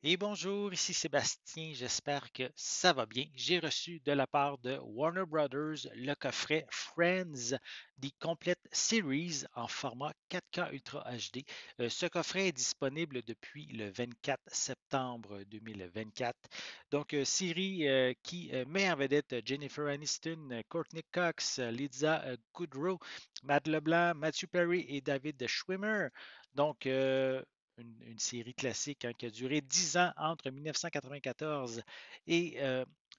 Et bonjour, ici Sébastien, j'espère que ça va bien. J'ai reçu de la part de Warner Brothers le coffret Friends, The Complete Series en format 4K Ultra HD. Ce coffret est disponible depuis le 24 septembre 2024. Donc, série qui met en vedette Jennifer Aniston, Courtney Cox, Lisa Kudrow, Matt LeBlanc, Matthew Perry et David Schwimmer. Donc, une série classique qui a duré 10 ans entre 1994 et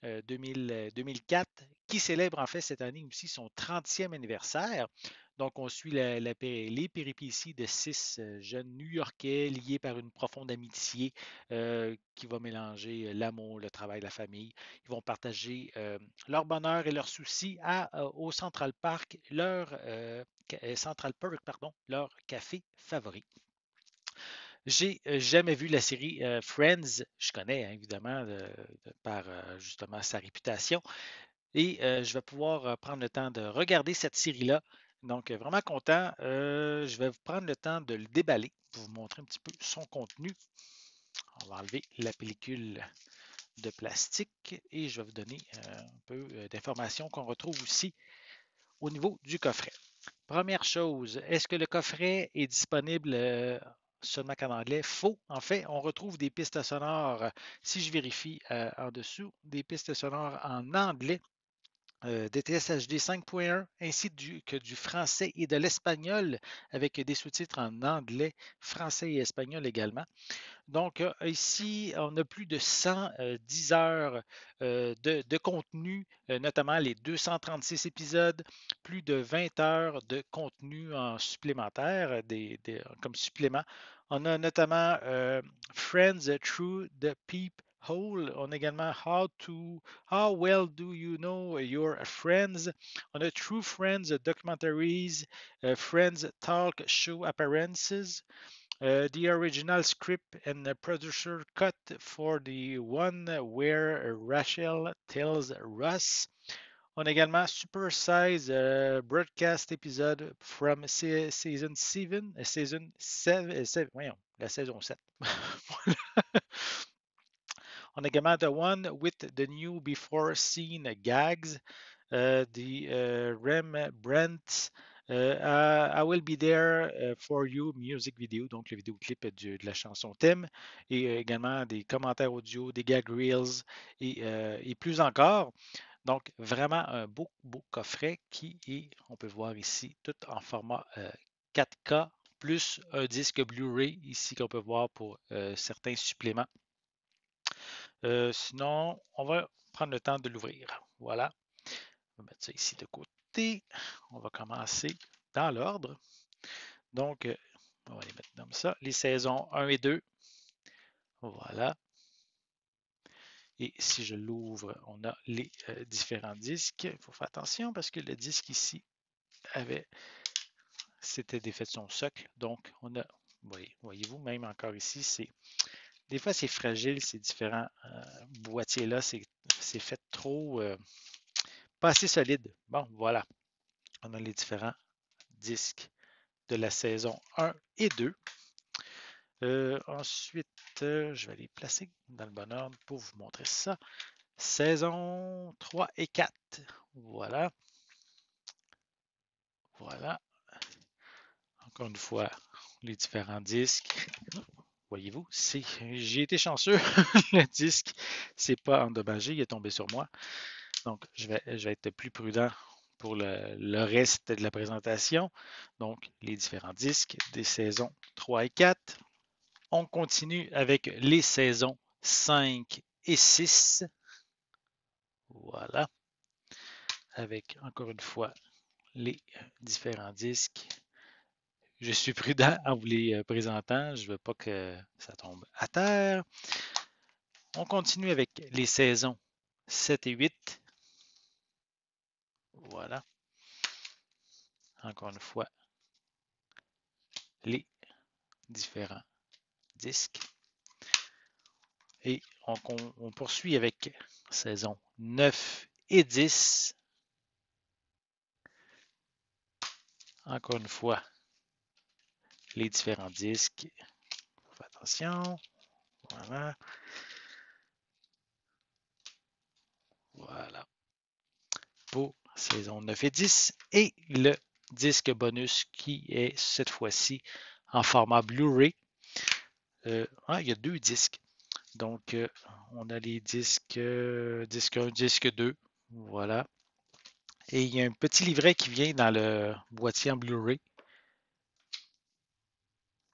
2004, qui célèbre en fait cette année aussi son 30e anniversaire. Donc, on suit les péripéties de six jeunes New-Yorkais liés par une profonde amitié qui va mélanger l'amour, le travail, la famille. Ils vont partager leur bonheur et leurs soucis au Central Park, pardon, leur café favori. J'ai jamais vu la série Friends. Je connais hein, évidemment par justement sa réputation. Et je vais pouvoir prendre le temps de regarder cette série-là. Donc, vraiment content. Je vais vous prendre le temps de le déballer pour vous montrer un petit peu son contenu. On va enlever la pellicule de plastique et je vais vous donner un peu d'informations qu'on retrouve aussi au niveau du coffret. Première chose, est-ce que le coffret est disponible seulement qu'en anglais? Faux. En fait, on retrouve des pistes sonores, si je vérifie en dessous, des pistes sonores en anglais, DTS HD 5.1, ainsi que du français et de l'espagnol, avec des sous-titres en anglais, français et espagnol également. Donc, ici, on a plus de 110 heures de contenu, notamment les 236 épisodes, plus de 20 heures de contenu en supplémentaire, comme supplément. On a notamment Friends Through the Peephole. On a également How Well Do You Know Your Friends. On a True Friends Documentaries, Friends Talk Show Appearances. The original script and the producer cut for the one where Rachel tells Russ. On a également Super Size broadcast episode from season 7, season 7, voyons, la saison 7. On a également The One with the New Before Seen Gags, the Rembrandt I Will Be There for You music video, donc le vidéoclip de la chanson thème, et également des commentaires audio, des gag reels et plus encore. Donc, vraiment un beau, beau coffret qui est, on peut voir ici, tout en format 4K, plus un disque Blu-ray ici qu'on peut voir pour certains suppléments. Sinon, on va prendre le temps de l'ouvrir. Voilà. On va mettre ça ici de côté. On va commencer dans l'ordre. Donc, on va les mettre comme ça. Les saisons 1 et 2. Voilà. Et si je l'ouvre, on a les différents disques. Il faut faire attention parce que le disque ici avait, c'était défait de son socle. Donc, on a, voyez-vous, même encore ici, des fois c'est fragile, ces différents boîtiers-là, c'est fait trop, pas assez solide. Bon, voilà. On a les différents disques de la saison 1 et 2. Ensuite, je vais les placer dans le bon ordre pour vous montrer ça. Saison 3 et 4. Voilà. Voilà. Encore une fois, les différents disques. Voyez-vous, j'ai été chanceux. Le disque, c'est pas endommagé, il est tombé sur moi. Donc, je vais être plus prudent pour le reste de la présentation. Donc, les différents disques des saisons 3 et 4. On continue avec les saisons 5 et 6. Voilà. Avec encore une fois les différents disques. Je suis prudent en vous les présentant. Je ne veux pas que ça tombe à terre. On continue avec les saisons 7 et 8. Voilà. Encore une fois, les différents disques. Et on poursuit avec saison 9 et 10. Encore une fois, les différents disques. Faites attention. Voilà. Voilà. Pour saison 9 et 10. Et le disque bonus qui est cette fois-ci en format Blu-ray. Il y a deux disques. Donc, on a les disques, disque 1, disque 2. Voilà. Et il y a un petit livret qui vient dans le boîtier en Blu-ray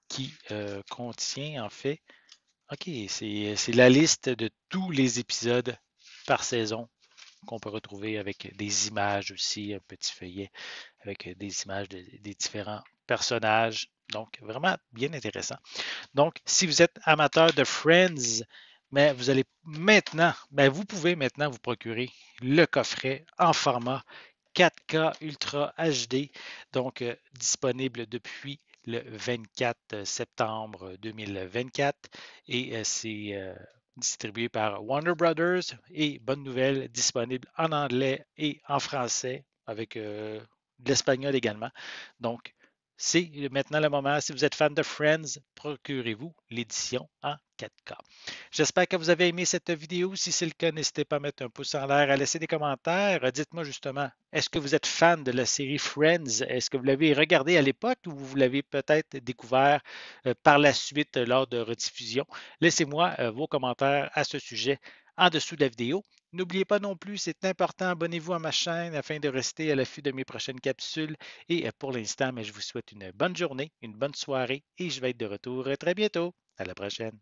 qui contient en fait, OK, c'est la liste de tous les épisodes par saison qu'on peut retrouver avec des images aussi, un petit feuillet avec des images des différents personnages. Donc, vraiment bien intéressant. Donc, si vous êtes amateur de Friends, mais vous allez maintenant, vous pouvez maintenant vous procurer le coffret en format 4K Ultra HD, donc disponible depuis le 24 septembre 2024 et c'est distribué par Warner Brothers et bonne nouvelle, disponible en anglais et en français avec de l'espagnol également. Donc, c'est maintenant le moment. Si vous êtes fan de Friends, procurez-vous l'édition en 4K. J'espère que vous avez aimé cette vidéo. Si c'est le cas, n'hésitez pas à mettre un pouce en l'air, à laisser des commentaires. Dites-moi justement, est-ce que vous êtes fan de la série Friends? Est-ce que vous l'avez regardé à l'époque ou vous l'avez peut-être découvert par la suite lors de rediffusion? Laissez-moi vos commentaires à ce sujet en dessous de la vidéo. N'oubliez pas non plus, c'est important, abonnez-vous à ma chaîne afin de rester à l'affût de mes prochaines capsules. Et pour l'instant, je vous souhaite une bonne journée, une bonne soirée et je vais être de retour très bientôt. À la prochaine.